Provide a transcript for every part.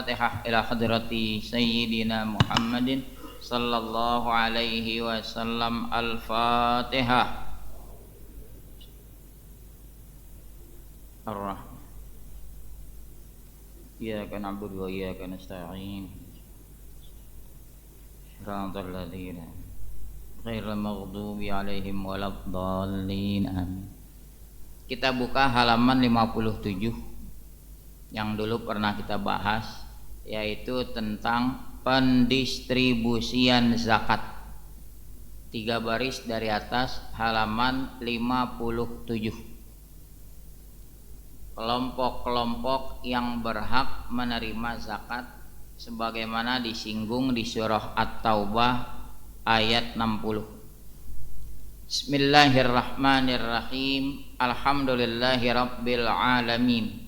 Al-Fatihah ila hadrati Sayyidina Muhammadin sallallahu alaihi wasallam. Al-Fatihah. Ar-Rahman. Iyyaka na'budu wa iyyaka nasta'in. Shiratal ladzina ghairil maghdubi 'alaihim waladdallin. Amin. Kita buka halaman 57 yang dulu pernah kita bahas, yaitu tentang pendistribusian zakat. 3 baris dari atas, halaman 57. Kelompok-kelompok yang berhak menerima zakat sebagaimana disinggung di surah At-Taubah ayat 60. Bismillahirrahmanirrahim. Alhamdulillahi rabbil alamin.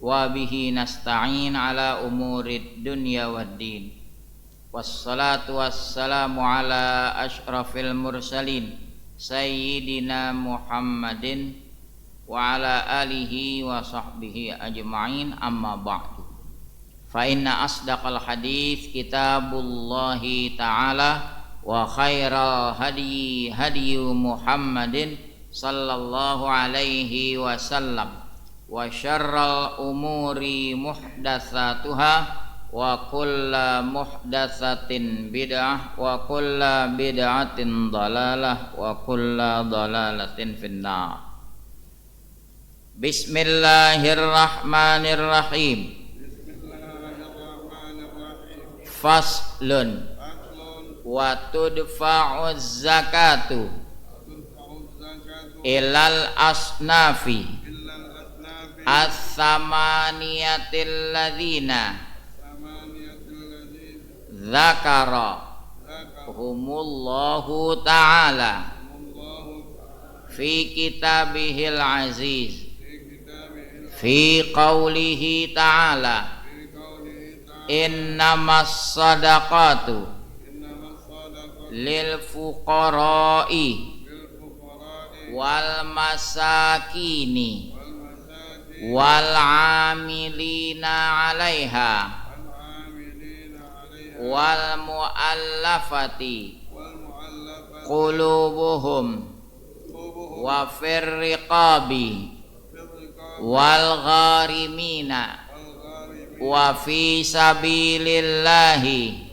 Wa bihi nasta'in ala umurid dunya waddin. Wassalatu wassalamu ala asyrafil mursalin Sayyidina Muhammadin wa ala alihi wa sahbihi ajma'in, amma ba'du. Fa inna asdaqal hadits kitabullahi ta'ala wa khairal hadi hadiyu Muhammadin sallallahu alaihi wasallam wa syarral umuri muhdatsatuha wa kulla muhdatsatin bid'ah wa kulla bid'atin dhalalah wa kulla dhalalatin finnar. Bismillahirrahmanirrahim. Faslun. Wa tudfa'u zakatu ilal asnafi as-samaniyatil ladzina dzakara humullahu ta'ala fi kitabihil aziz fi qawlihi ta'ala innamas sadaqatu lil fuqara'i wal masakini wal amilina 'alaiha wal mu'allafati qulubuhum wa firriqabi wal gharimina wa fi sabilillahi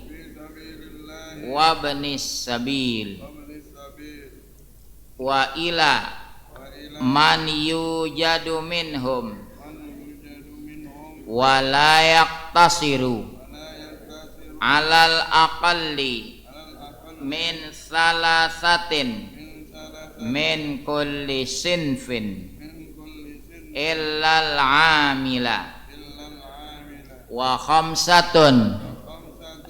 wa ibnis sabil wa ila man yujadu minhum wa la yaqtasiru alal aqalli min salasatin min kulli sinfin illal amila wa khamsatun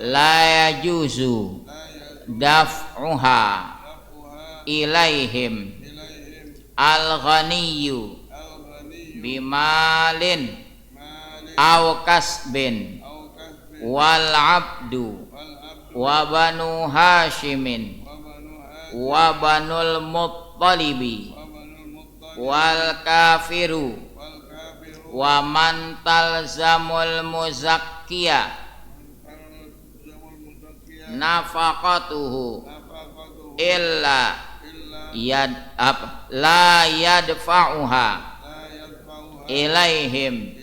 la yajuzu daf'uha ilaihim al-ghaniyyu bimalin aw kasbin wal abdu wa banu hashimin wa banul muttalibi wal kafiru wa man talzamul muzakkiya nafaqatuhu illa la yadfa'uha ilaihim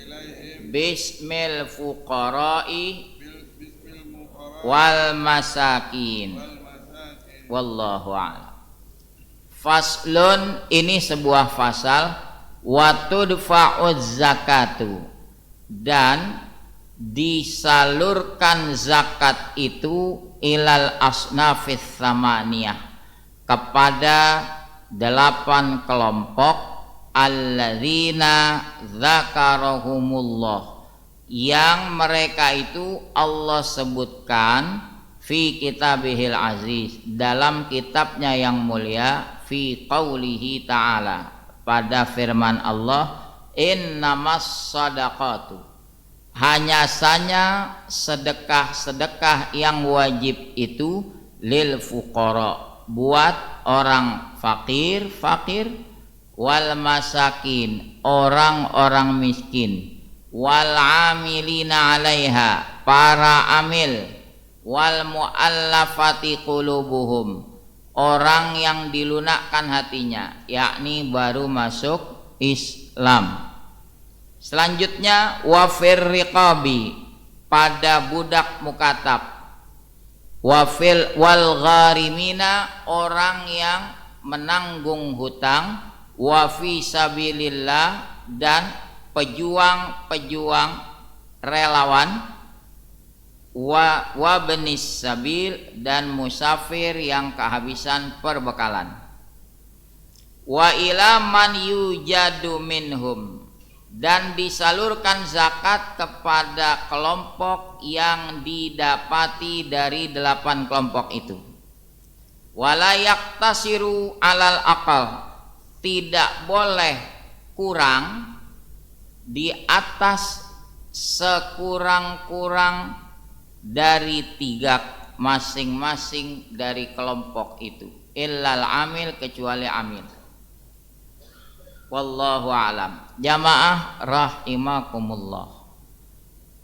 bismil fuqara'i wal masakin. Wallahu a'lam. Faslun, ini sebuah fasal. Wa tudfa'uz zakatu, dan disalurkan zakat itu ilal asnafis samaniyah, kepada 8 kelompok alladzina dzakarahumullah, yang mereka itu Allah sebutkan fi kitabihil aziz, dalam kitabnya yang mulia, fi qaulihi ta'ala, pada firman Allah, innamas sadaqatu, hanya saja sedekah-sedekah yang wajib itu lil fuqara, buat orang fakir, wal masakin, orang-orang miskin, wal amilina 'alaiha, para amil, wal muallafati qulubuhum, orang yang dilunakkan hatinya, yakni baru masuk Islam. Selanjutnya wa fir riqabi, pada budak mukatab, wal gharimina, orang yang menanggung hutang, wa fi sabilillah, dan pejuang-pejuang relawan, wa benis sabil, dan musafir yang kehabisan perbekalan, wa ila man yujadu minhum, dan disalurkan zakat kepada kelompok yang didapati dari 8 kelompok itu. Wala yaktasiru alal akal, tidak boleh kurang di atas sekurang-kurang dari 3 masing-masing dari kelompok itu, illal amil, kecuali amil. Wallahu alam. Jamaah rahimakumullah,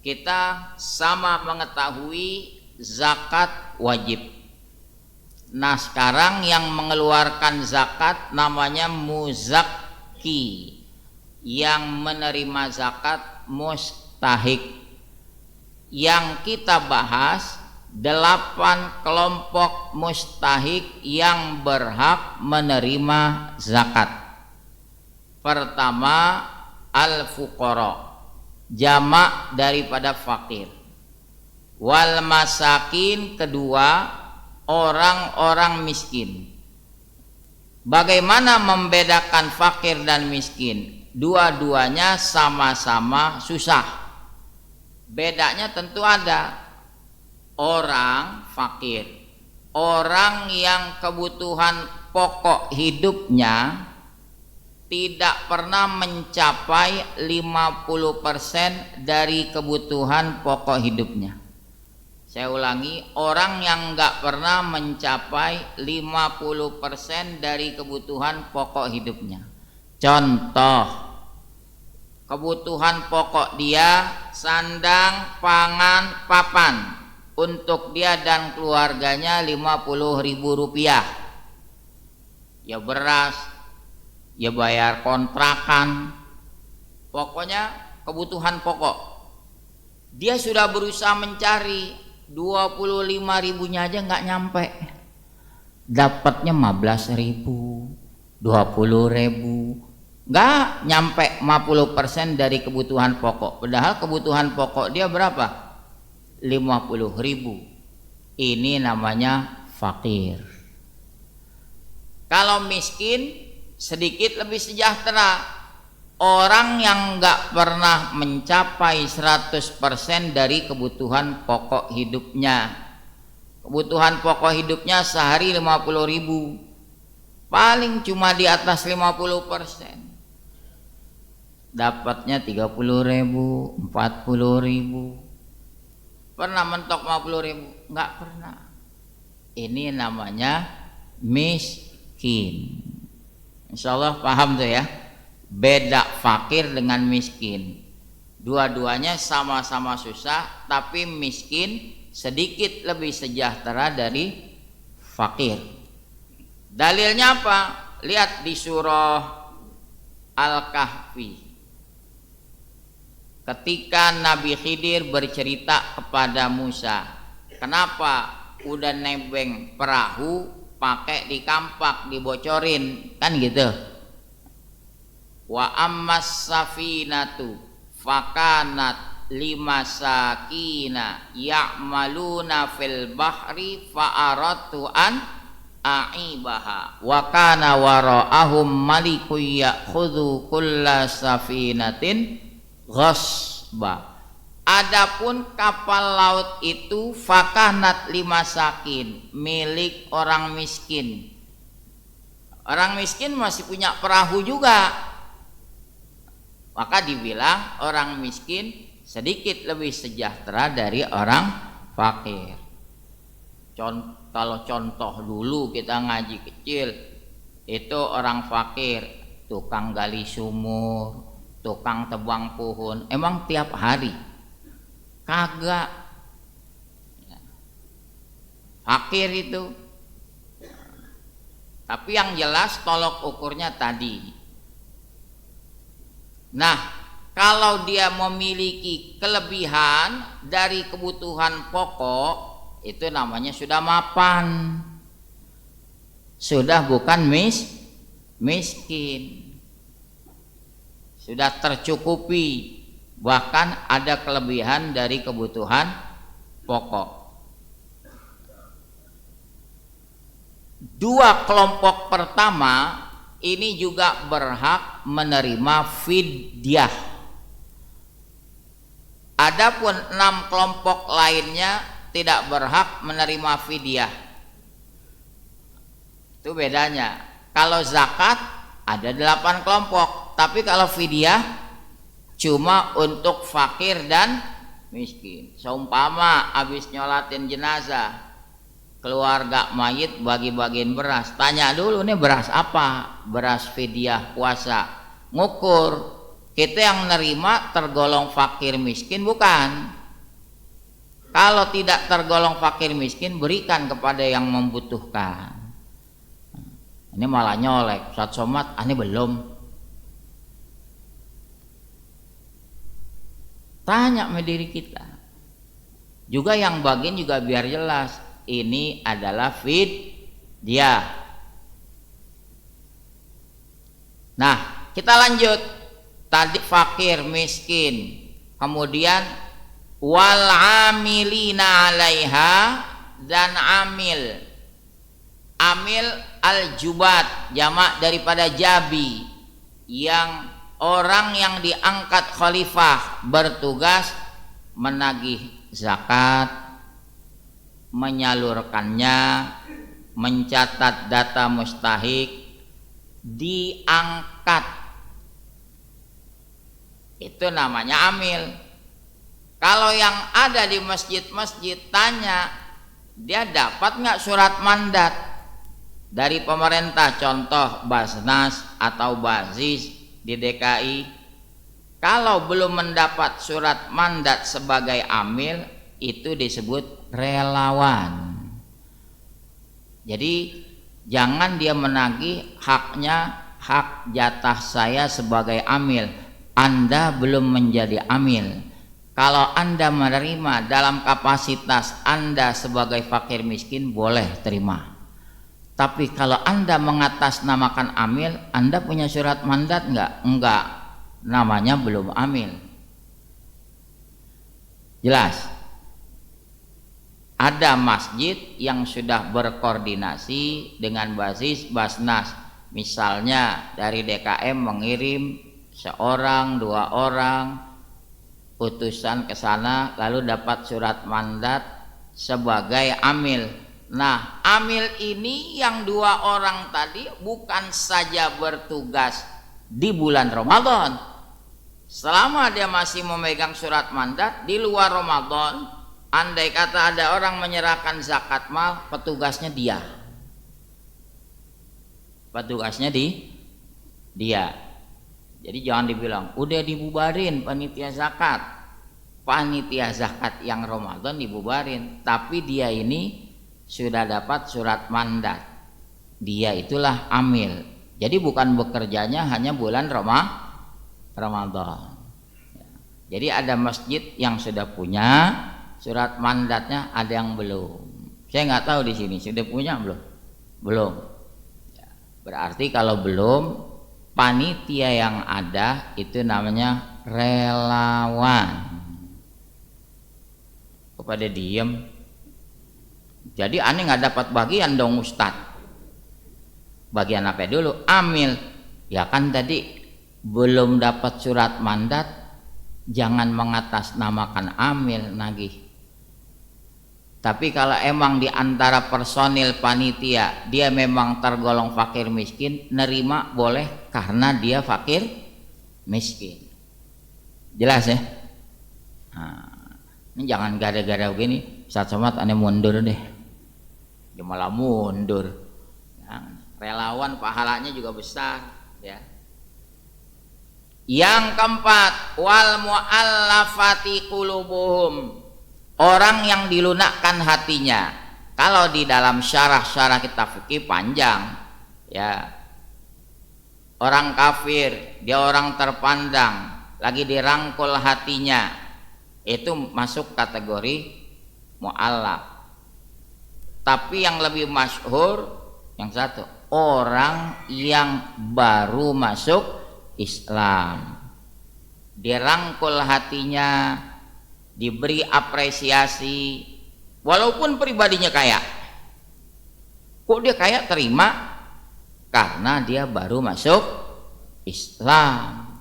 kita sama mengetahui zakat wajib. Nah, sekarang yang mengeluarkan zakat namanya muzakki, yang menerima zakat mustahik. Yang kita bahas 8 kelompok mustahik yang berhak menerima zakat. Pertama, al-fuqara, jamak daripada fakir. Wal masakin, kedua, orang-orang miskin. Bagaimana membedakan fakir dan miskin? Dua-duanya sama-sama susah. Bedanya tentu ada. Orang fakir, orang yang kebutuhan pokok hidupnya tidak pernah mencapai 50% dari kebutuhan pokok hidupnya. Saya ulangi, orang yang nggak pernah mencapai 50% dari kebutuhan pokok hidupnya. Contoh, kebutuhan pokok dia sandang, pangan, papan, untuk dia dan keluarganya 50.000 rupiah. Ya beras, ya bayar kontrakan, pokoknya kebutuhan pokok. Dia sudah berusaha mencari, 25.000-nya aja nggak nyampe, dapatnya 15.000, 20.000, nggak nyampe 50% dari kebutuhan pokok. Padahal kebutuhan pokok dia berapa? 50.000. Ini namanya fakir. Kalau miskin sedikit lebih sejahtera, orang yang nggak pernah mencapai 100% dari kebutuhan pokok hidupnya. Kebutuhan pokok hidupnya sehari 50.000, paling cuma di atas 50%, dapatnya 30.000, 40.000. Pernah mentok 50.000? Nggak pernah. Ini namanya miskin. Insya Allah paham tuh ya, beda fakir dengan miskin. Dua-duanya sama-sama susah, tapi miskin sedikit lebih sejahtera dari fakir. Dalilnya apa? Lihat di surah Al-Kahfi. Ketika Nabi Khidir bercerita kepada Musa, kenapa udah nebeng perahu pakai di kampak, dibocorin, kan gitu. Wa ammas safinatu fakanat limasakina ya'maluna fil bahri fa'aratu an a'ibaha wa kana wara'ahum malikun ya'khudhu kulla safinatin ghasba. Adapun kapal laut itu fakanat limasakin, milik orang miskin. Orang miskin masih punya perahu juga, maka dibilang orang miskin sedikit lebih sejahtera dari orang fakir. Kalau contoh dulu kita ngaji kecil, itu orang fakir tukang gali sumur, tukang tebang pohon, emang tiap hari? Kagak. Fakir itu. Tapi yang jelas tolok ukurnya tadi. Nah, kalau dia memiliki kelebihan dari kebutuhan pokok, itu namanya sudah mapan. Sudah bukan miskin. Sudah tercukupi, bahkan ada kelebihan dari kebutuhan pokok. Dua kelompok pertama ini juga berhak menerima fidyah. Adapun 6 kelompok lainnya tidak berhak menerima fidyah. Itu bedanya. Kalau zakat ada 8 kelompok, tapi kalau fidyah cuma untuk fakir dan miskin. Seumpama habis nyolatin jenazah, keluarga mayit bagi-bagiin beras, tanya dulu nih beras apa? Beras fidyah puasa. Ngukur, kita yang nerima tergolong fakir miskin bukan? Kalau tidak tergolong fakir miskin, berikan kepada yang membutuhkan. Ini malah nyolek, Ustaz Somad, ini belum. Tanya sama diri kita. Juga yang bagian juga biar jelas, ini adalah fidyah. Nah, kita lanjut. Tadi fakir miskin, kemudian wal amilina 'alaiha, dan amil. Amil al-jubat, jamak daripada jabi, yang orang yang diangkat khalifah bertugas menagih zakat, menyalurkannya, mencatat data mustahik, diangkat. Itu namanya amil. Kalau yang ada di masjid-masjid tanya, dia dapat nggak surat mandat dari pemerintah, contoh Basnas atau Basis di DKI? Kalau belum mendapat surat mandat sebagai amil, itu disebut relawan. Jadi jangan dia menagih haknya, hak jatah saya sebagai amil. Anda belum menjadi amil. Kalau Anda menerima dalam kapasitas Anda sebagai fakir miskin, boleh terima. Tapi kalau Anda mengatasnamakan amil, Anda punya surat mandat enggak? Enggak. Namanya belum amil. Jelas? Ada masjid yang sudah berkoordinasi dengan Basis Basnas. Misalnya dari DKM mengirim seorang, 2 orang utusan ke sana, lalu dapat surat mandat sebagai amil. Nah, amil ini yang 2 orang tadi bukan saja bertugas di bulan Ramadan. Selama dia masih memegang surat mandat di luar Ramadan, andai kata ada orang menyerahkan zakat mal, petugasnya dia. Petugasnya dia. Jadi jangan dibilang udah dibubarin panitia zakat. Panitia zakat yang Ramadan dibubarin, tapi dia ini sudah dapat surat mandat. Dia itulah amil. Jadi bukan bekerjanya hanya bulan Ramadan. Jadi ada masjid yang sudah punya surat mandatnya, ada yang belum. Saya nggak tahu di sini sudah punya belum? Belum. Berarti kalau belum, panitia yang ada itu namanya relawan. Kepada diem. Jadi aneh nggak dapat bagian dong Ustadz. Bagian apa dulu? Amil. Ya kan tadi belum dapat surat mandat, jangan mengatasnamakan amil nagih. Tapi kalau emang di antara personil panitia dia memang tergolong fakir miskin, nerima boleh karena dia fakir miskin. Jelas ya? Nah, ini jangan gara-gara begini Ustaz Somad aneh mundur deh. Dia malah mundur. Relawan pahalanya juga besar ya. Yang keempat, wal muallafati qulubuhum, orang yang dilunakkan hatinya. Kalau di dalam syarah-syarah kitab fikih panjang ya, orang kafir, dia orang terpandang, lagi dirangkul hatinya, itu masuk kategori mu'allaf. Tapi yang lebih masyhur yang satu, orang yang baru masuk Islam, dirangkul hatinya, diberi apresiasi, walaupun pribadinya kaya. Kok dia kaya? Terima, karena dia baru masuk Islam.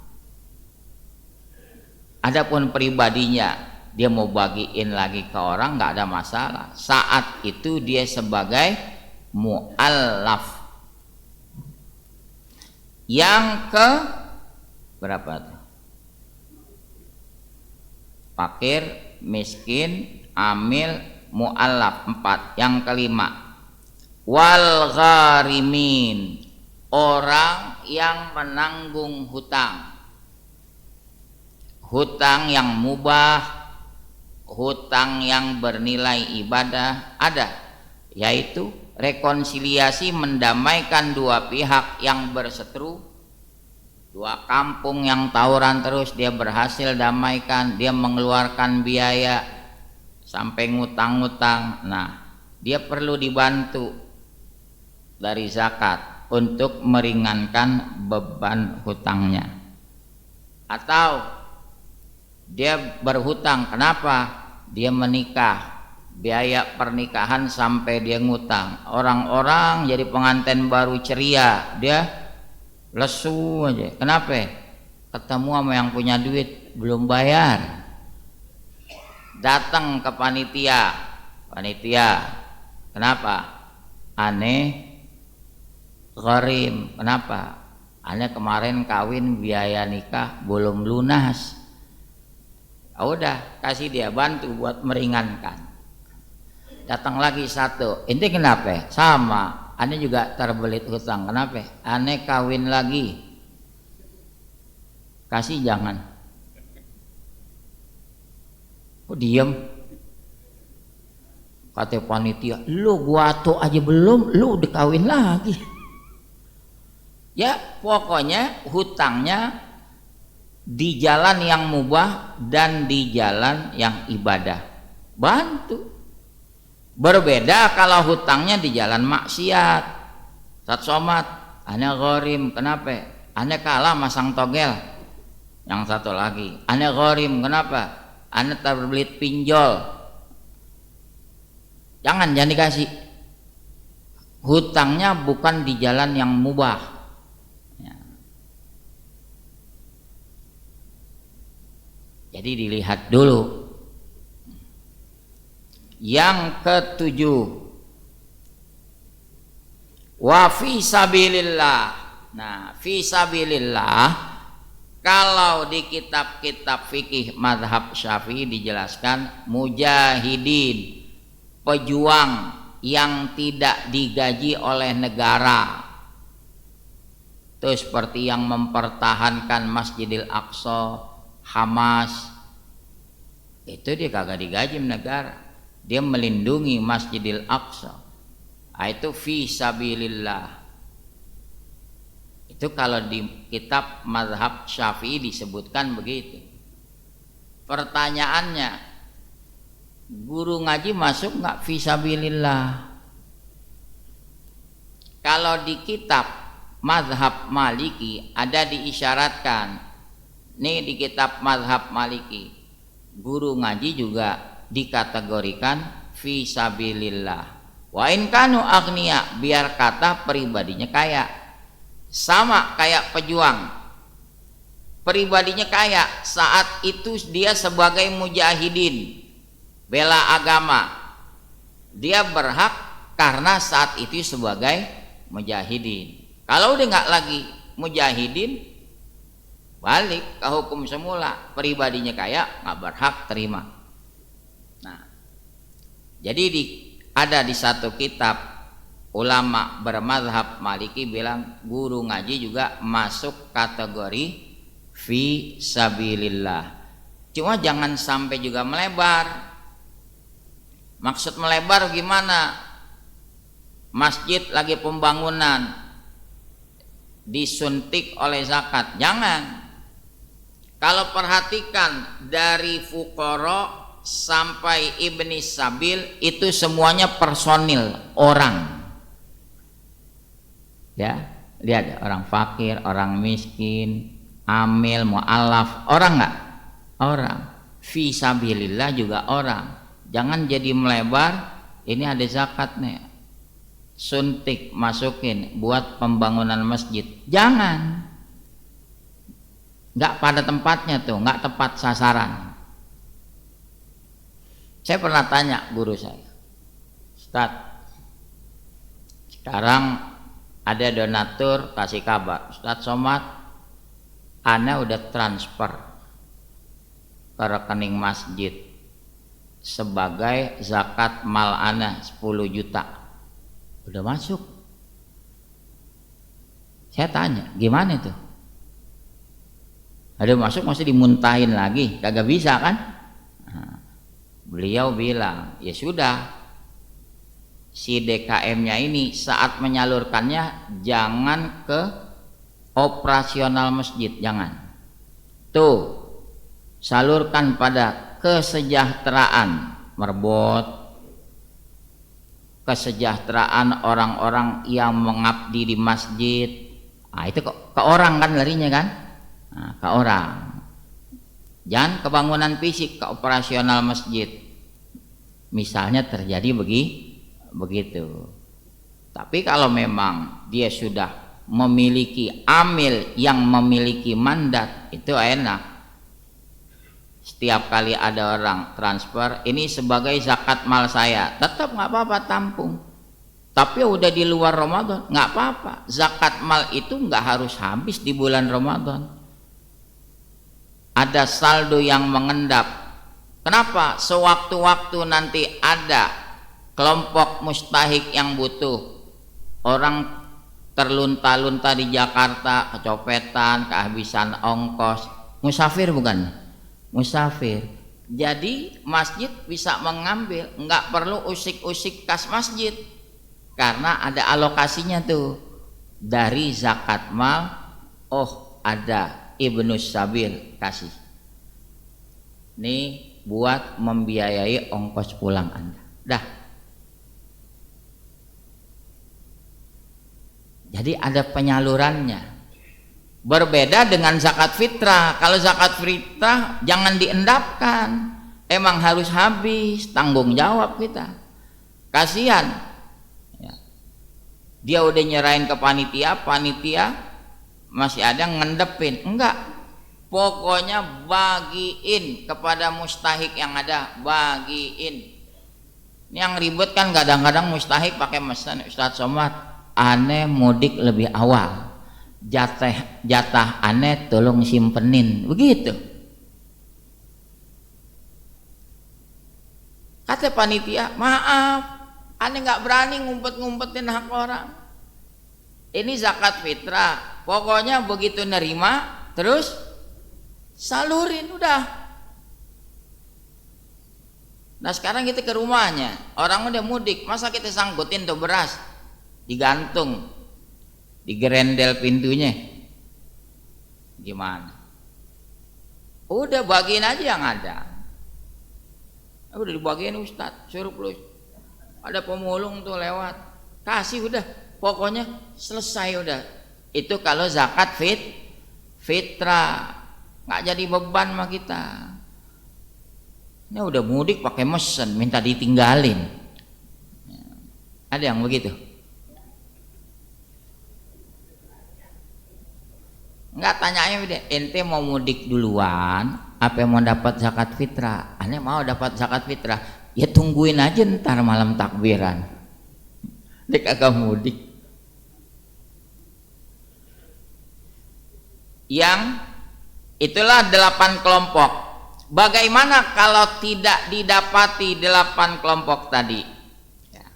Adapun pribadinya dia mau bagiin lagi ke orang nggak ada masalah. Saat itu dia sebagai mu'allaf. Yang ke berapa tuh? Fakir, miskin, amil, mu'allaf 4. Yang kelima, wal gharimin, orang yang menanggung hutang. Hutang yang mubah, hutang yang bernilai ibadah ada, yaitu rekonsiliasi, mendamaikan dua pihak yang berseteru, dua kampung yang tawuran terus dia berhasil damaikan, dia mengeluarkan biaya sampai ngutang-ngutang. Nah, dia perlu dibantu dari zakat untuk meringankan beban hutangnya. Atau dia berhutang, kenapa? Dia menikah, biaya pernikahan sampai dia ngutang. Orang-orang jadi pengantin baru ceria, dia lesu aja. Kenapa? Ketemu sama yang punya duit belum bayar. Datang ke panitia, kenapa? Aneh gharim, kenapa? Aneh kemarin kawin biaya nikah belum lunas. Udah kasih dia, bantu buat meringankan. Datang lagi satu, ente kenapa? Sama, aneh juga terbelit hutang. Kenapa? Aneh kawin lagi. Kasih jangan. Kok diem? Kata panitia, lu gua tuh aja belum, lu udah kawin lagi. Ya pokoknya hutangnya di jalan yang mubah dan di jalan yang ibadah, bantu. Berbeda kalau hutangnya di jalan maksiat. Sat somat, aneh gharim, kenapa? Aneh kalah masang togel. Yang satu lagi, aneh gharim, kenapa? Aneh terbelit pinjol. Jangan dikasih. Hutangnya bukan di jalan yang mubah. Jadi dilihat dulu. Yang ketujuh, wa fi sabilillah. Nah, fi sabilillah kalau di kitab-kitab fikih mazhab Syafi'i dijelaskan mujahidin, pejuang yang tidak digaji oleh negara. Itu seperti yang mempertahankan Masjidil Aqsa, Hamas, itu dia kagak digaji negara, dia melindungi Masjidil Aqsa. Itu fi sabilillah. Itu kalau di kitab mazhab Syafi'i disebutkan begitu. Pertanyaannya, guru ngaji masuk nggak fi sabilillah? Kalau di kitab mazhab Maliki ada diisyaratkan. Nih di kitab mazhab Maliki, guru ngaji juga dikategorikan fi sabilillah. Wa in kanu agniya, biar kata pribadinya kaya. Sama kayak pejuang, pribadinya kaya, saat itu dia sebagai mujahidin, bela agama, dia berhak karena saat itu sebagai mujahidin. Kalau udah nggak lagi mujahidin, balik ke hukum semula, pribadinya kaya nggak berhak terima. Nah, jadi ada di satu kitab ulama bermazhab Maliki bilang guru ngaji juga masuk kategori fi sabilillah. Cuma jangan sampai juga melebar. Maksud melebar gimana? Masjid lagi pembangunan, disuntik oleh zakat, jangan. Kalau perhatikan dari fuqara sampai ibni sabil itu semuanya personil, orang. Ya, lihat orang fakir, orang miskin, amil, mu'alaf, orang nggak? Orang. Fi sabilillah juga orang. Jangan jadi melebar. Ini ada zakat nih, suntik masukin buat pembangunan masjid. Jangan. Nggak pada tempatnya tuh, nggak tepat sasaran. Saya pernah tanya guru saya, Ustadz, sekarang ada donatur kasih kabar, Ustadz Somad, ana udah transfer ke rekening masjid sebagai zakat mal ana 10 juta. Udah masuk. Saya tanya, gimana itu? Ada masuk masih dimuntahin lagi, kagak bisa kan? Nah, beliau bilang, ya sudah, si DKM-nya ini saat menyalurkannya jangan ke operasional masjid, jangan. Tuh, salurkan pada kesejahteraan merbot, kesejahteraan orang-orang yang mengabdi di masjid. Nah, itu ke orang kan larinya kan? Nah, ke orang. Jangan kebangunan fisik, ke operasional masjid. Misalnya terjadi begitu. Tapi kalau memang dia sudah memiliki amil yang memiliki mandat, itu enak. Setiap kali ada orang transfer, ini sebagai zakat mal saya, tetap nggak apa-apa, tampung. Tapi udah di luar Ramadan, nggak apa-apa. Zakat mal itu nggak harus habis di bulan Ramadan. Ada saldo yang mengendap. Kenapa? Sewaktu-waktu nanti ada kelompok mustahik yang butuh, orang terlunta-lunta di Jakarta, kecopetan, kehabisan ongkos, musafir bukan? Musafir. Jadi masjid bisa mengambil, nggak perlu usik-usik kas masjid, karena ada alokasinya tuh dari zakat mal. Oh, ada ibnu sabil kasih. Nih buat membiayai ongkos pulang Anda. Dah. Jadi ada penyalurannya. Berbeda dengan zakat fitrah. Kalau zakat fitrah jangan diendapkan, emang harus habis, tanggung jawab kita. Kasihan ya. Dia udah nyerahin ke panitia masih ada ngendepin. Enggak, pokoknya bagiin kepada mustahik yang ada, bagiin. Ini yang ribet kan kadang-kadang mustahik pakai mesen, Ustadz Somad, aneh mudik lebih awal, jatah aneh tolong simpenin, begitu. Kata panitia, maaf, aneh nggak berani ngumpet-ngumpetin hak orang. Ini zakat fitrah, pokoknya begitu nerima terus salurin udah. Nah sekarang kita ke rumahnya, orang udah mudik, masa kita sangkutin tuh beras digantung di gerendel pintunya, gimana? Udah bagiin aja yang ada. Udah dibagiin Ustadz, suruh plus. Ada pemulung tuh lewat, kasih udah, pokoknya selesai udah. Itu kalau zakat fitrah, nggak jadi beban sama kita. Ini udah mudik pakai mesen, minta ditinggalin. Ada yang begitu? Enggak, tanya aja deh, ente mau mudik duluan apa mau dapat zakat fitrah? Aneh mau dapat zakat fitrah, ya tungguin aja ntar malam takbiran. Dia kagak mudik. Yang itulah 8 kelompok. Bagaimana kalau tidak didapati 8 kelompok tadi? Ya.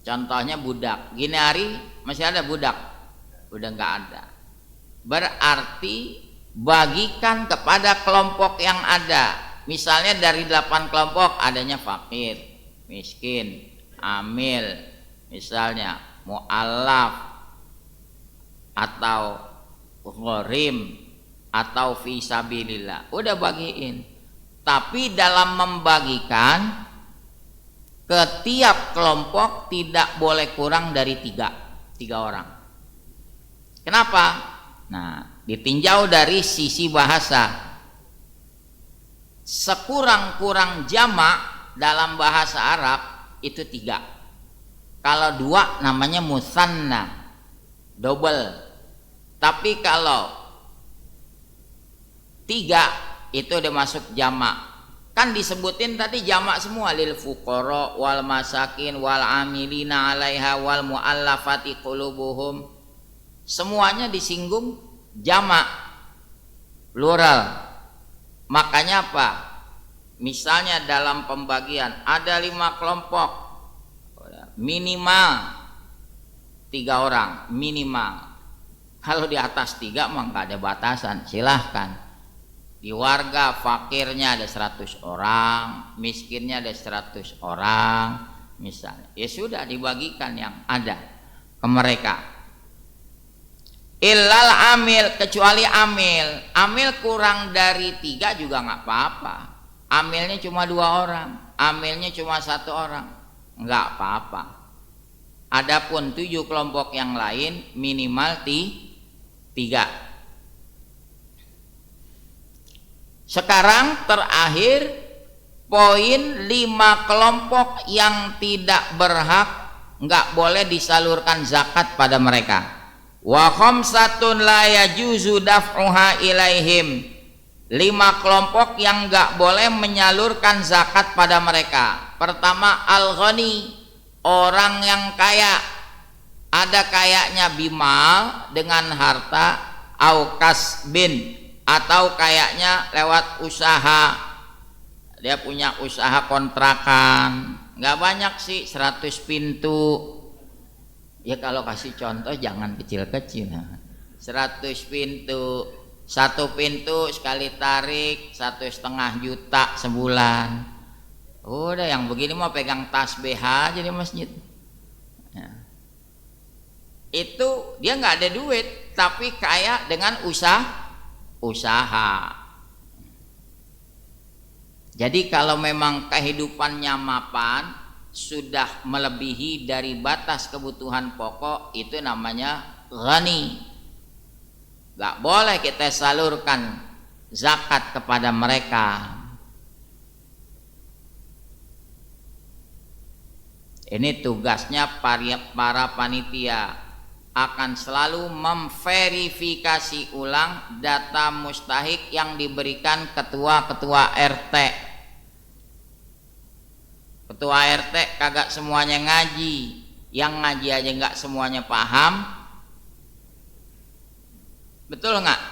Contohnya budak. Gini hari masih ada budak. Udah nggak ada. Berarti bagikan kepada kelompok yang ada. Misalnya dari 8 kelompok adanya fakir, miskin, amil, misalnya mu'allaf atau gharim atau fi sabilillah. Udah bagiin. Tapi dalam membagikan ke tiap kelompok tidak boleh kurang dari tiga orang. Kenapa? Nah, ditinjau dari sisi bahasa. Sekurang-kurang jamak dalam bahasa Arab itu 3. Kalau 2 namanya musanna, double. Tapi kalau 3 itu udah masuk jamak. Kan disebutin tadi jamak semua, lil fuqara wal masakin wal amilina 'alaiha wal muallafati qulubuhum. Semuanya disinggung jamak, plural. Makanya apa? Misalnya dalam pembagian ada 5 kelompok, minimal 3 orang, minimal. Kalau di atas 3 mah nggak ada batasan, silahkan. Di warga fakirnya ada 100 orang, miskinnya ada 100 orang, misalnya. Ya sudah, dibagikan yang ada ke mereka. Illal amil, kecuali amil. Amil kurang dari 3 juga nggak apa-apa. Amilnya cuma 2 orang, amilnya cuma 1 orang, nggak apa-apa. Adapun 7 kelompok yang lain minimal 3. Sekarang terakhir poin 5 kelompok yang tidak berhak, nggak boleh disalurkan zakat pada mereka. Wa khamsatun la yajuzu daf'uha ilaihim. 5 kelompok yang nggak boleh menyalurkan zakat pada mereka. Pertama, al-ghani, orang yang kaya. Ada kayaknya bimal dengan harta, au kasbin, atau kayaknya lewat usaha. Dia punya usaha kontrakan, nggak banyak sih, 100 pintu. Ya kalau kasih contoh jangan kecil-kecil. 100 pintu, 1 pintu sekali tarik 1,5 juta sebulan. Udah yang begini mau pegang tasbih aja di masjid. Ya. Itu dia nggak ada duit, tapi kaya dengan usaha. Jadi kalau memang kehidupannya mapan, sudah melebihi dari batas kebutuhan pokok, itu namanya ghani. Gak boleh kita salurkan zakat kepada mereka. Ini tugasnya para panitia, akan selalu memverifikasi ulang data mustahik yang diberikan ketua-ketua RT. Ketua RT kagak semuanya ngaji, yang ngaji aja nggak semuanya paham. Betul nggak?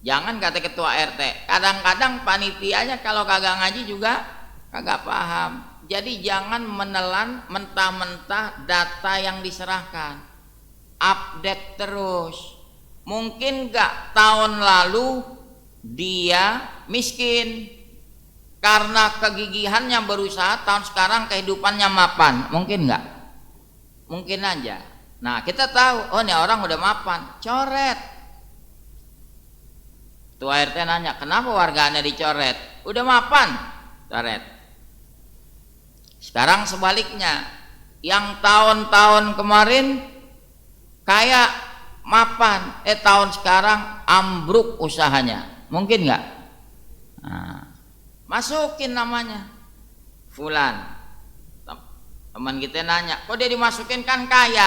Jangan kata ketua RT, kadang-kadang panitianya kalau kagak ngaji juga kagak paham. Jadi jangan menelan mentah-mentah data yang diserahkan, update terus. Mungkin nggak tahun lalu dia miskin, karena kegigihannya berusaha, tahun sekarang kehidupannya mapan. Mungkin nggak? Mungkin aja. Nah kita tahu, oh ini orang udah mapan, coret. Tua RT nanya, kenapa warganya dicoret? Udah mapan, coret. Sekarang sebaliknya, yang tahun-tahun kemarin kayak mapan, tahun sekarang ambruk usahanya. Mungkin nggak? Nah, masukin namanya fulan. Teman kita nanya, kok dia dimasukin, kan kaya?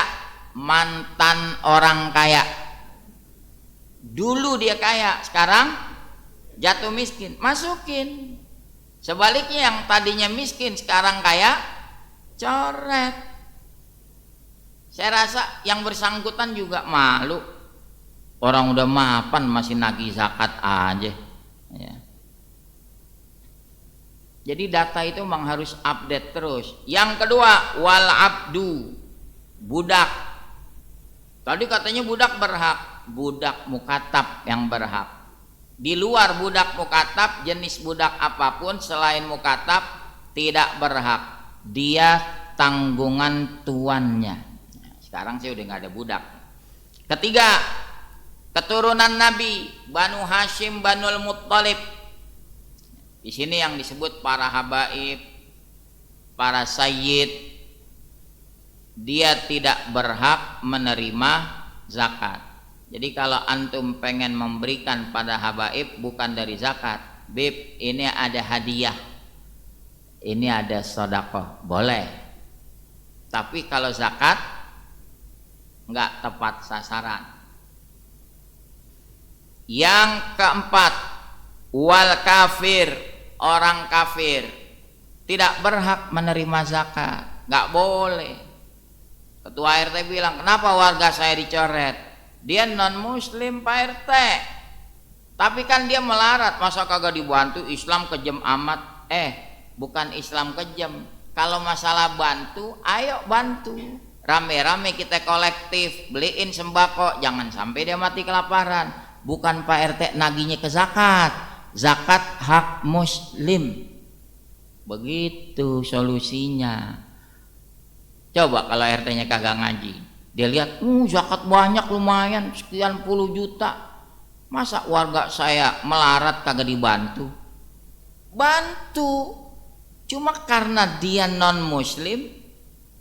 Mantan orang kaya. Dulu dia kaya, sekarang jatuh miskin, masukin. Sebaliknya yang tadinya miskin sekarang kaya, coret. Saya rasa yang bersangkutan juga malu. Orang udah mapan masih nagih zakat aja ya. Jadi data itu memang harus update terus. Yang kedua, wal abdu, budak. Tadi katanya budak berhak. budak mukatab yang berhak. Di luar budak mukatab, jenis budak apapun selain mukatab tidak berhak. Dia tanggungan tuannya. Nah, sekarang sih udah nggak ada budak. Ketiga, keturunan Nabi, Banu Hashim, Banul Muttalib. Di sini yang disebut para habaib, para sayyid, dia tidak berhak menerima zakat. Jadi kalau antum pengen memberikan pada habaib bukan dari zakat, bib, ini ada hadiah, ini ada sedekah, boleh. Tapi kalau zakat nggak tepat sasaran. Yang keempat, wal kafir, orang kafir tidak berhak menerima zakat, nggak boleh. Ketua RT bilang, kenapa warga saya dicoret? Dia non muslim Pak RT, tapi kan dia melarat, masa kagak dibantu? Islam kejam amat. Bukan Islam kejam, kalau masalah bantu, ayo bantu, rame-rame kita kolektif beliin sembako, jangan sampai dia mati kelaparan. Bukan Pak RT naginya ke zakat, zakat hak muslim, begitu solusinya. Coba kalau RT-nya kagak ngaji, dia lihat, zakat banyak, lumayan sekian puluh juta, masa warga saya melarat kagak dibantu? Bantu, cuma karena dia non muslim,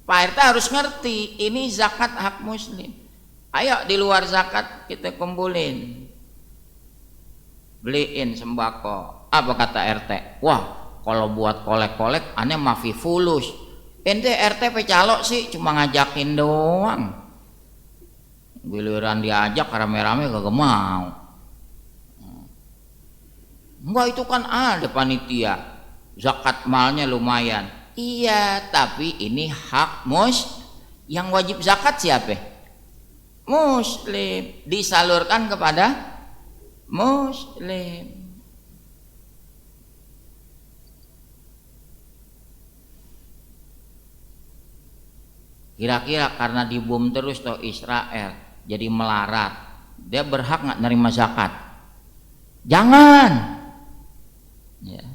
Pak RT harus ngerti ini zakat hak muslim. Ayo di luar zakat kita kumpulin, beliin sembako. Apa kata RT? Wah, kalau buat kolek-kolek aneh mafi fulus. Ente RT pecalok sih, cuma ngajakin doang. Giliran diajak rame-rame kagak mau. Enggak, itu kan ada panitia, zakat malnya lumayan. Iya, tapi ini hak yang wajib zakat siapa? Muslim, disalurkan kepada muslim. Kira-kira karena dibom terus toh Israel jadi melarat, dia berhak nggak nerima zakat? Jangan. Ya.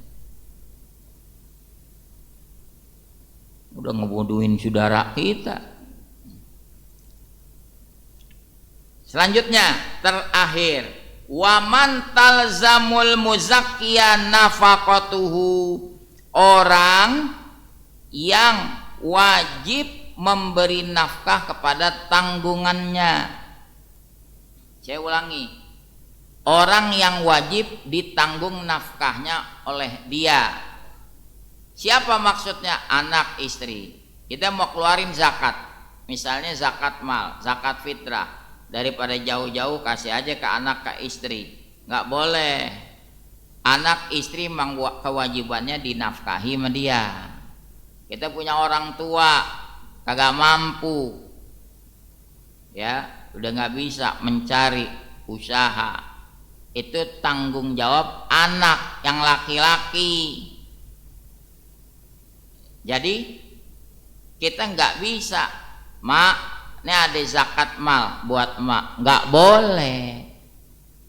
Udah ngebodohin saudara kita. Selanjutnya, terakhir, waman talzamul muzakkiya nafaqatuhu, orang yang wajib memberi nafkah kepada tanggungannya. Saya ulangi, orang yang wajib ditanggung nafkahnya oleh dia. Siapa maksudnya? Anak istri. Kita mau keluarin zakat, misalnya zakat mal, zakat fitrah, daripada jauh-jauh kasih aja ke anak, ke istri. Nggak boleh. Anak istri memang kewajibannya dinafkahi sama dia. Kita punya orang tua kagak mampu, ya udah nggak bisa mencari usaha, itu tanggung jawab anak yang laki-laki. Jadi kita nggak bisa, mak, ini ada zakat mal buat emak, nggak boleh.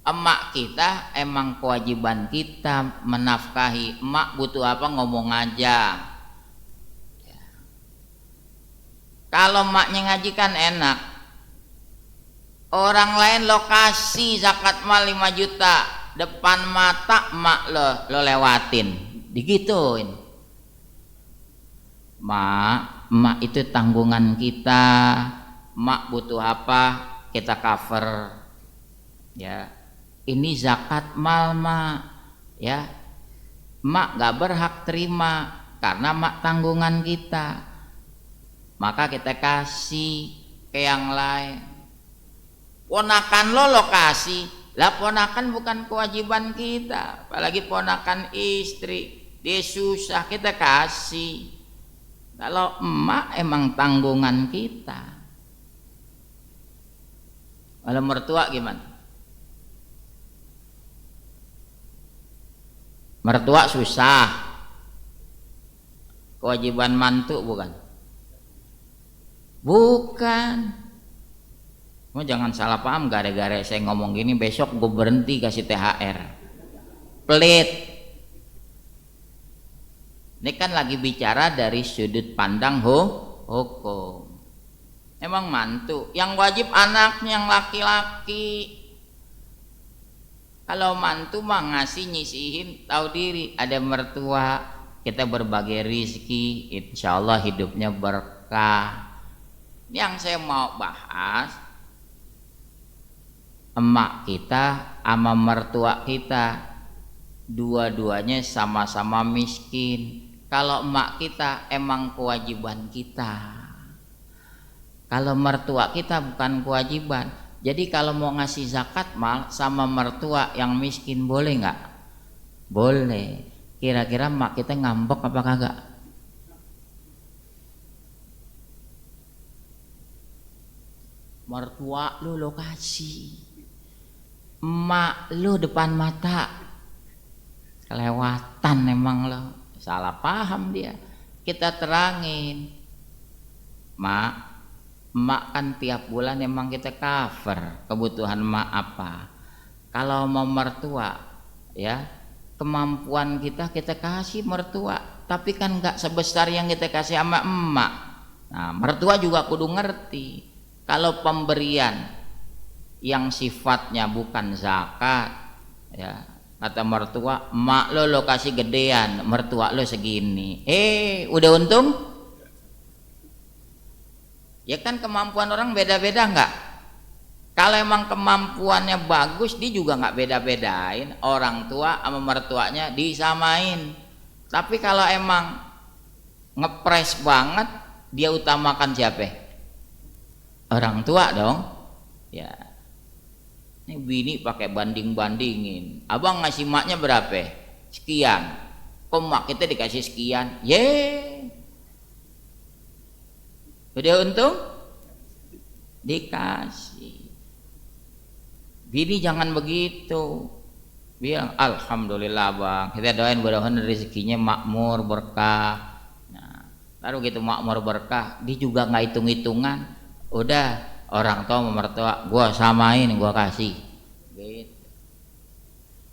Emak kita emang kewajiban kita menafkahi. Emak butuh apa, ngomong aja. Kalau maknya ngaji kan enak, orang lain lokasi zakat mal 5 juta, depan mata mak lo lewatin, digituin. Mak itu tanggungan kita, mak butuh apa kita cover, ya. Ini zakat mal mak, ya, mak gak berhak terima karena mak tanggungan kita, maka kita kasih ke yang lain. Ponakan lo kasih, lah ponakan bukan kewajiban kita, apalagi ponakan istri, dia susah kita kasih. Kalau emak emang tanggungan kita. Kalau mertua gimana? Mertua susah, kewajiban mantu bukan? Bukan. Mau jangan salah paham, gara-gara saya ngomong gini besok gue berhenti kasih THR. Pelit. Ini kan lagi bicara dari sudut pandang hukum. Emang mantu yang wajib anaknya yang laki-laki. Kalau mantu mah ngasih nyisihin tahu diri, ada mertua kita berbagai rizki, insya Allah hidupnya berkah. Yang saya mau bahas, emak kita sama mertua kita dua-duanya sama-sama miskin. Kalau emak kita emang kewajiban kita, kalau mertua kita bukan kewajiban. Jadi kalau mau ngasih zakat mal sama mertua yang miskin boleh nggak? Boleh. Kira-kira emak kita ngambek apa kagak? Mertua lu lo kasih, emak lu depan mata, kelewatan emang lo, salah paham dia. Kita terangin, mak, emak kan tiap bulan emang kita cover kebutuhan emak apa. Kalau mau mertua ya kemampuan kita kasih mertua, tapi kan nggak sebesar yang kita kasih sama emak. Nah mertua juga kudu ngerti kalau pemberian yang sifatnya bukan zakat ya, kata mertua emak lo kasih gedean, mertua lo segini, udah untung. Ya kan kemampuan orang beda-beda nggak? Kalau emang kemampuannya bagus, dia juga nggak beda-bedain orang tua sama mertuanya disamain. Tapi kalau emang ngepres banget, dia utamakan siapa? Orang tua dong. Ya, ini bini pakai banding-bandingin. Abang ngasih maknya berapa? Sekian. Kok mak kita dikasih sekian? Udah untung dikasih. Bini jangan begitu, bilang alhamdulillah bang, kita doain mudah-mudahan rezekinya makmur berkah. Nah, lalu gitu makmur berkah, dia juga nggak hitung-hitungan. Udah orang tua sama mertua, gua samain, gua kasih. Gitu.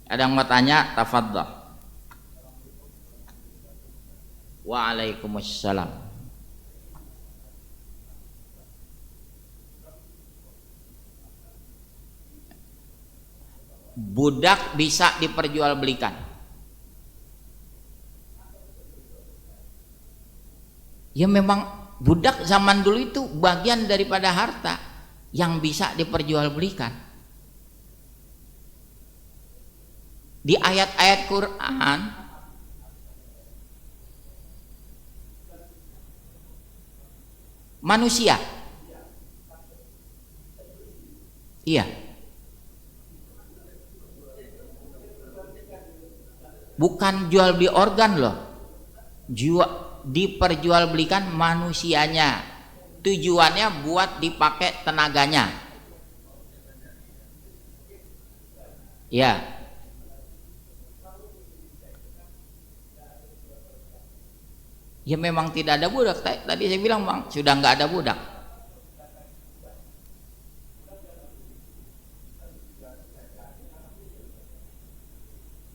Ada yang mau tanya? Tafadhol. Waalaikumsalam. Budak bisa diperjualbelikan. Ya memang budak zaman dulu itu bagian daripada harta yang bisa diperjualbelikan. Di ayat-ayat Quran manusia, iya, bukan jual beli organ loh, diperjualbelikan manusianya, tujuannya buat dipakai tenaganya. Ya, ya memang tidak ada budak. Tadi saya bilang bang, sudah nggak ada budak.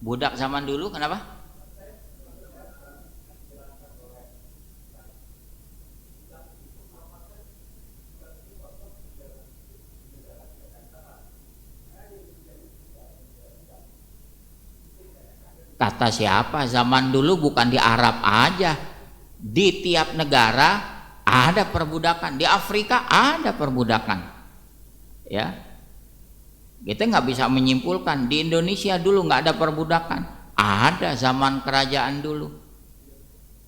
Budak zaman dulu kenapa? Kata siapa? Zaman dulu bukan di Arab aja, di tiap negara ada perbudakan. Di Afrika ada perbudakan. Ya, kita nggak bisa menyimpulkan di Indonesia dulu nggak ada perbudakan. Ada zaman kerajaan dulu,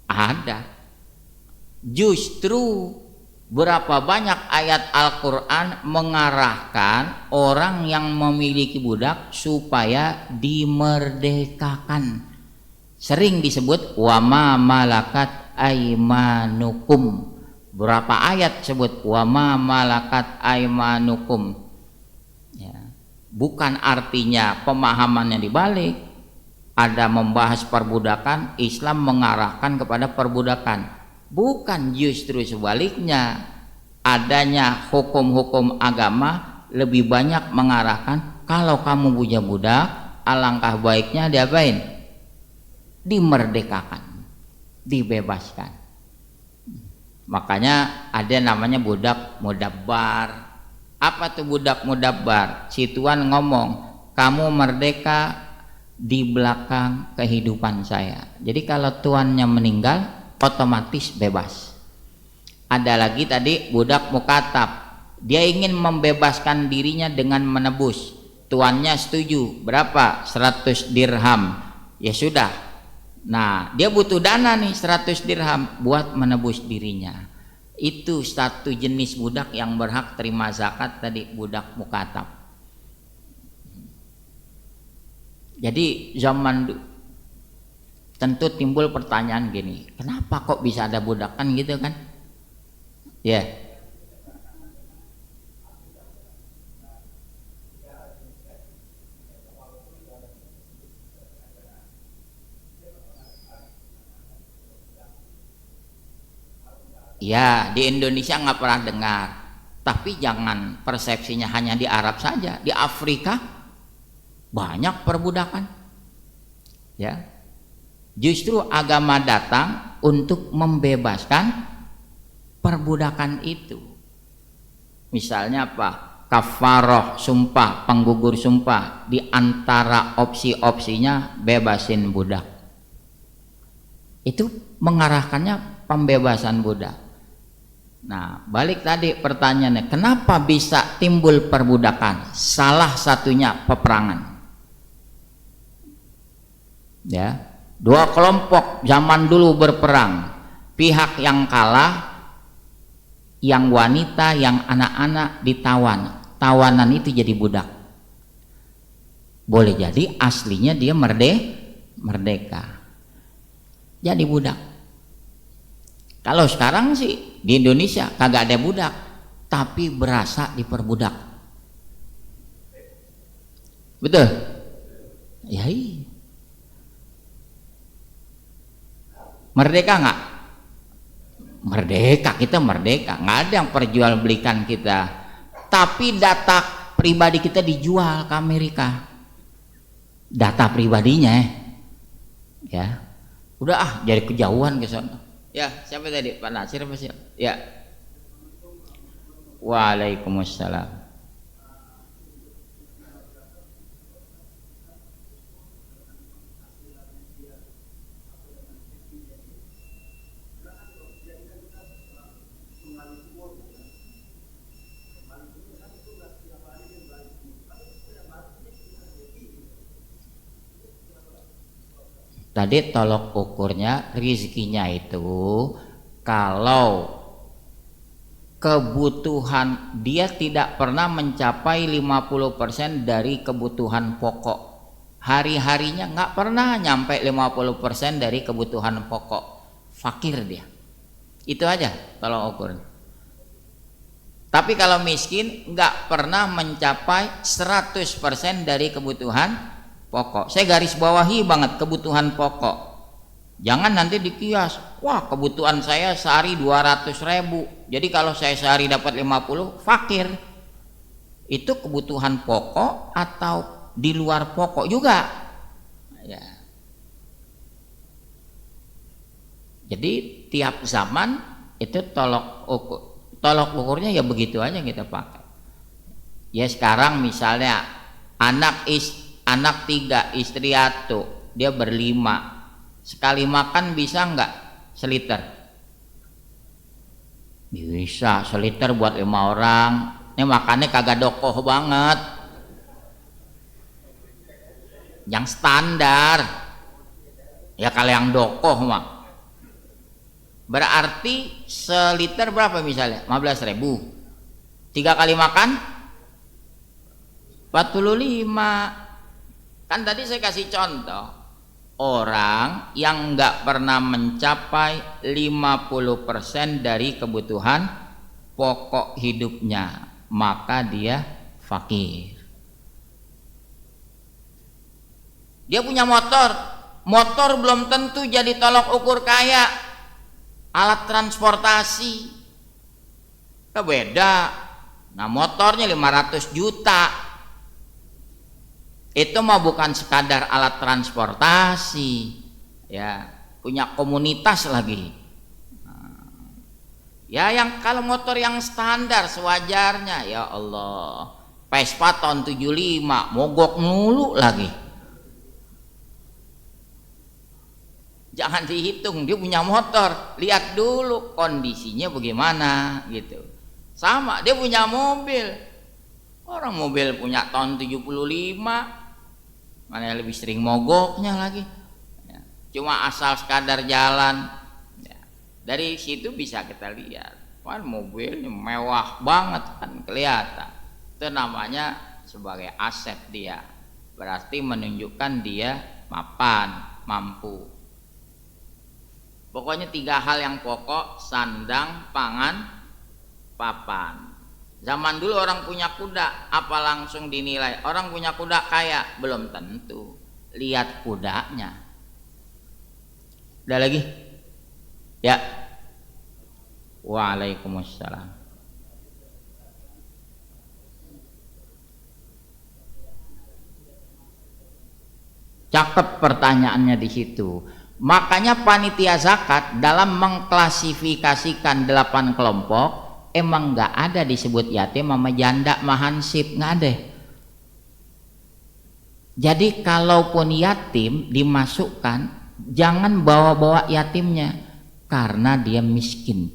ada. Justru berapa banyak ayat Al-Quran mengarahkan orang yang memiliki budak supaya dimerdekakan. Sering disebut wama malakat aimanukum. Berapa ayat sebut wama malakat aimanukum. Bukan artinya pemahamannya dibalik. Ada membahas perbudakan, Islam mengarahkan kepada perbudakan. Bukan, justru sebaliknya. adanya hukum-hukum agama lebih banyak mengarahkan kalau kamu punya budak, alangkah baiknya diapain? Dimerdekakan, dibebaskan. Makanya ada namanya budak mudabbar. Apa tuh budak mudabbar? Si tuan ngomong, kamu merdeka di belakang kehidupan saya. Jadi kalau tuannya meninggal, otomatis bebas. Ada lagi tadi budak mukatab. Dia ingin membebaskan dirinya dengan menebus. Tuannya setuju. Berapa? 100 dirham. Ya sudah. Nah, dia butuh dana nih 100 dirham buat menebus dirinya. Itu satu jenis budak yang berhak terima zakat tadi, budak mukatab. Jadi zaman tentu timbul pertanyaan gini, kenapa kok bisa ada budak kan gitu kan? Ya. Ya, di Indonesia nggak pernah dengar. Tapi jangan persepsinya hanya di Arab saja, di Afrika banyak perbudakan. Ya. Justru agama datang untuk membebaskan perbudakan itu. Misalnya apa? Kafaroh, sumpah, penggugur sumpah. Di antara opsi-opsinya bebasin budak. Itu mengarahkannya pembebasan budak. Nah, balik tadi pertanyaannya, kenapa bisa timbul perbudakan? Salah satunya peperangan. Ya, dua kelompok zaman dulu berperang. Pihak yang kalah, yang wanita, yang anak-anak ditawan. Tawanan itu jadi budak. Boleh jadi aslinya dia merdeka. Jadi budak. Kalau sekarang sih di Indonesia kagak ada budak, tapi berasa diperbudak. Betul? Ya iya. Merdeka nggak? Merdeka, kita merdeka. Nggak ada yang perjualbelikan kita. Tapi data pribadi kita dijual ke Amerika. Data pribadinya, ya. Udah jadi kejauhan ke sana. Ya, siapa tadi? Pak Nasir apa sih? Ya. Waalaikumsalam. Tadi tolok ukurnya rizkinya itu kalau kebutuhan dia tidak pernah mencapai 50% dari kebutuhan pokok, hari-harinya nggak pernah nyampe 50% dari kebutuhan pokok, fakir dia. Itu aja tolok ukurnya. Tapi kalau miskin nggak pernah mencapai 100% dari kebutuhan pokok. Saya garis bawahi banget kebutuhan pokok. Jangan nanti dikias, wah kebutuhan saya sehari 200.000, jadi kalau saya sehari dapat 50, fakir. Itu kebutuhan pokok atau di luar pokok juga ya. Jadi tiap zaman itu tolok ukurnya ya begitu aja kita pakai. Ya sekarang misalnya anak 3, istri 1, dia berlima, sekali makan bisa nggak seliter? Bisa, seliter buat 5 orang. Ini makannya kagak dokoh banget, yang standar. Ya kalau yang dokoh mah berarti seliter berapa misalnya? 15.000. 3 kali makan 45. Kan tadi saya kasih contoh orang yang nggak pernah mencapai 50% dari kebutuhan pokok hidupnya, maka dia fakir. Dia punya motor belum tentu jadi tolok ukur kaya, alat transportasi. beda. Nah motornya 500 juta, itu mah bukan sekadar alat transportasi, ya punya komunitas lagi. Ya yang kalau motor yang standar sewajarnya, ya Allah, Vespa tahun 75 mogok mulu lagi. Jangan dihitung dia punya motor, lihat dulu kondisinya bagaimana gitu. Sama dia punya mobil, orang mobil punya tahun 75, mana yang lebih sering mogoknya lagi ya, cuma asal sekadar jalan ya. Dari situ bisa kita lihat kan mobilnya mewah banget kan kelihatan, itu namanya sebagai aset dia, berarti menunjukkan dia mapan, mampu. Pokoknya 3 hal yang pokok: sandang, pangan, papan. Zaman dulu orang punya kuda, apa langsung dinilai orang punya kuda kaya? Belum tentu, lihat kudanya. Udah lagi? Ya. Waalaikumsalam. Cakep pertanyaannya di situ. Makanya panitia zakat dalam mengklasifikasikan 8 kelompok emang nggak ada disebut yatim sama janda mahansip, nggak ada. Jadi kalaupun yatim dimasukkan, jangan bawa-bawa yatimnya karena dia miskin.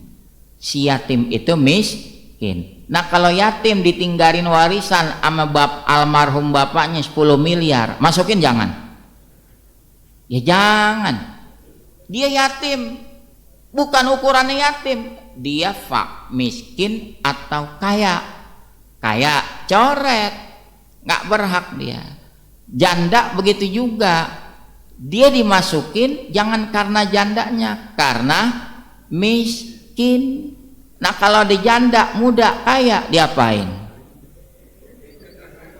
Si yatim itu miskin. Nah kalau yatim ditinggalin warisan sama almarhum bapaknya 10 miliar, masukin jangan. Ya jangan. Dia yatim, bukan ukurannya yatim, dia miskin atau kaya. Kaya coret, nggak berhak dia. Janda begitu juga, dia dimasukin jangan karena jandanya, karena miskin. Nah kalau di janda muda kaya diapain?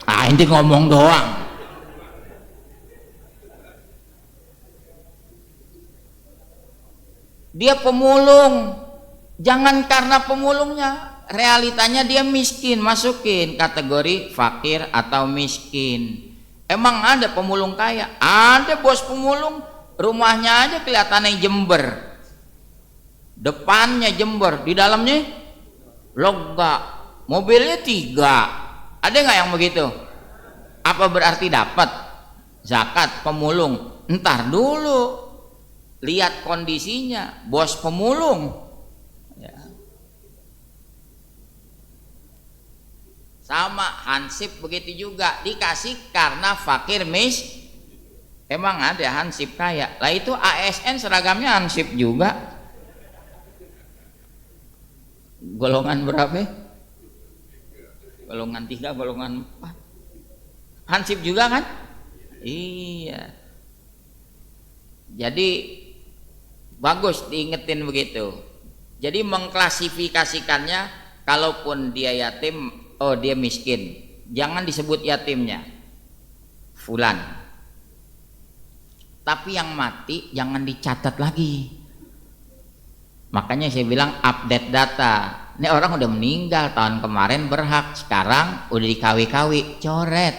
Ini ngomong doang. Dia pemulung, jangan karena pemulungnya, realitanya dia miskin, masukin kategori fakir atau miskin. Emang ada pemulung kaya? Ada bos pemulung, rumahnya aja kelihatannya Jember, depannya Jember, di dalamnya logga, mobilnya 3. Ada nggak yang begitu? Apa berarti dapat zakat pemulung? Entar dulu, lihat kondisinya, bos pemulung ya. Sama hansip begitu juga, dikasih karena fakir emang ada hansip kaya lah, itu ASN seragamnya hansip juga. Golongan berapa? Golongan 3, golongan 4, hansip juga kan? Iya. Jadi bagus diingetin begitu. Jadi mengklasifikasikannya, kalaupun dia yatim, oh dia miskin, jangan disebut yatimnya fulan. Tapi yang mati jangan dicatat lagi. Makanya saya bilang update data. Ini orang udah meninggal tahun kemarin berhak, sekarang udah dikawi-kawi, coret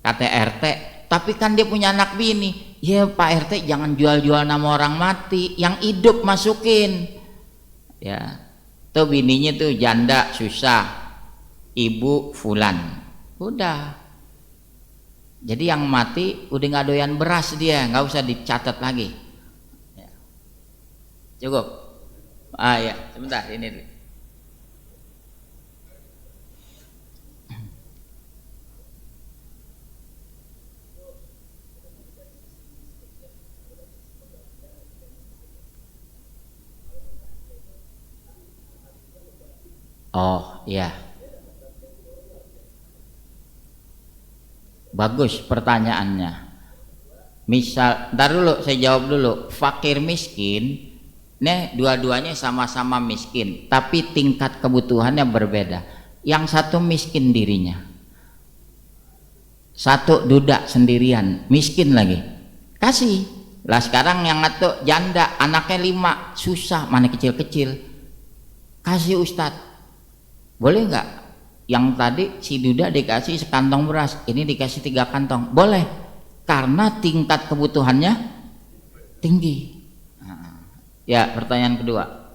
KTRT. Tapi kan dia punya anak bini, ya Pak RT jangan jual-jual nama orang mati, yang hidup masukin ya. Tuh bininya tuh janda susah, ibu fulan, udah. Jadi yang mati udah nggak doyan beras, dia nggak usah dicatat lagi ya. Cukup. Ya sebentar ini. Oh ya, bagus pertanyaannya. Misal, ntar dulu saya jawab dulu. Fakir miskin, nih dua-duanya sama-sama miskin, tapi tingkat kebutuhannya berbeda. Yang satu miskin dirinya, satu duda sendirian, miskin lagi, kasih lah. Sekarang yang satu janda, anaknya 5, susah, mana kecil-kecil, kasih Ustadz. Boleh nggak? Yang tadi si Duda dikasih sekantong beras, ini dikasih 3 kantong, boleh, karena tingkat kebutuhannya tinggi. Ya, pertanyaan kedua.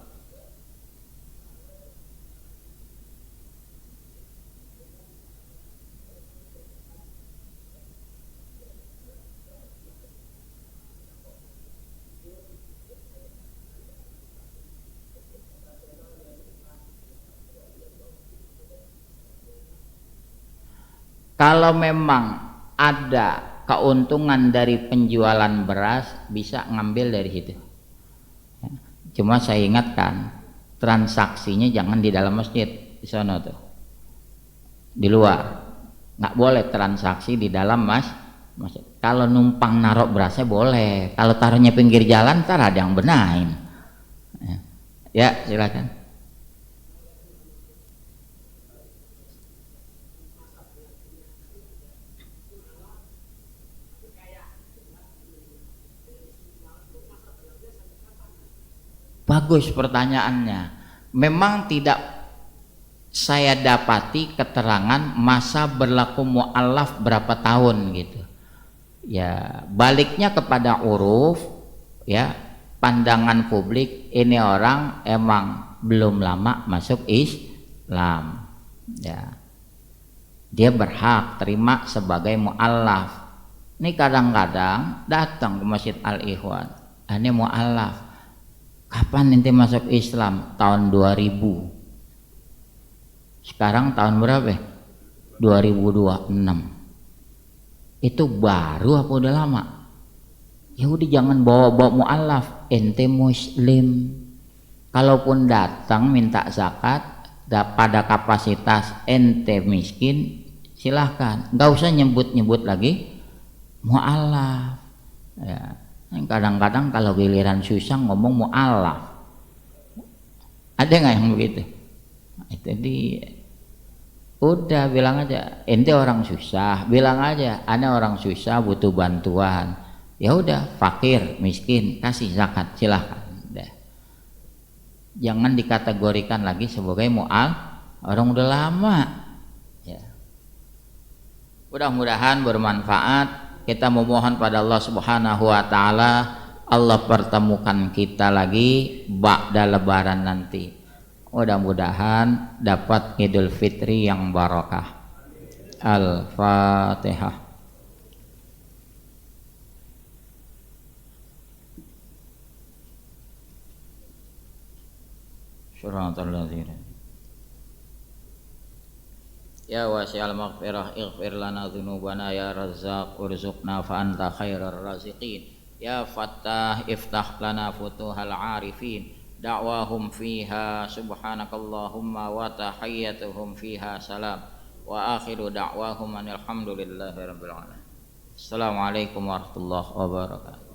Kalau memang ada keuntungan dari penjualan beras, bisa ngambil dari situ. Cuma saya ingatkan, transaksinya jangan di dalam masjid, di sana tuh, di luar. Nggak boleh transaksi di dalam masjid. Kalau numpang narok berasnya boleh, kalau taruhnya pinggir jalan ntar ada yang benahin. Ya, silakan. Bagus pertanyaannya. Memang tidak saya dapati keterangan masa berlaku mu'alaf berapa tahun gitu. Ya, baliknya kepada uruf, ya, pandangan publik, ini orang emang belum lama masuk Islam. Ya. Dia berhak terima sebagai mu'alaf. Ini kadang-kadang datang ke Masjid Al-Ikhwan, ini mu'alaf. Kapan nanti masuk Islam? Tahun 2000. Sekarang tahun berapa? 2026. Itu baru apa udah lama? Ya udah, jangan bawa-bawa mu'alaf, ente muslim. Kalaupun datang minta zakat pada kapasitas ente miskin, silahkan, nggak usah nyebut-nyebut lagi mu'alaf. Ya. Kadang-kadang kalau giliran susah ngomong mu'alaf, ada nggak yang begitu? Itu udah bilang aja, ente orang susah, bilang aja, ana orang susah butuh bantuan. Ya udah, fakir, miskin, kasih zakat, silahkan. Udah. Jangan dikategorikan lagi sebagai mu'al, orang udah lama. Ya. Mudah-mudahan bermanfaat. Kita memohon pada Allah Subhanahu wa taala, Allah pertemukan kita lagi ba'da lebaran nanti. Mudah-mudahan dapat Idul Fitri yang barakah. Al-Fatihah. Syuratul ladzina Ya wasi'al maghfirah ighfir lana dzunubana ya razzaq urzuqna fa anta khairar raziqin ya fattah iftah lana futuhal arifin da'wahum fiha subhanakallahumma wa tahiyyatuhum fiha salam wa akhiru da'wahum alhamdulillahi rabbil alamin. Assalamualaikum warahmatullahi wabarakatuh.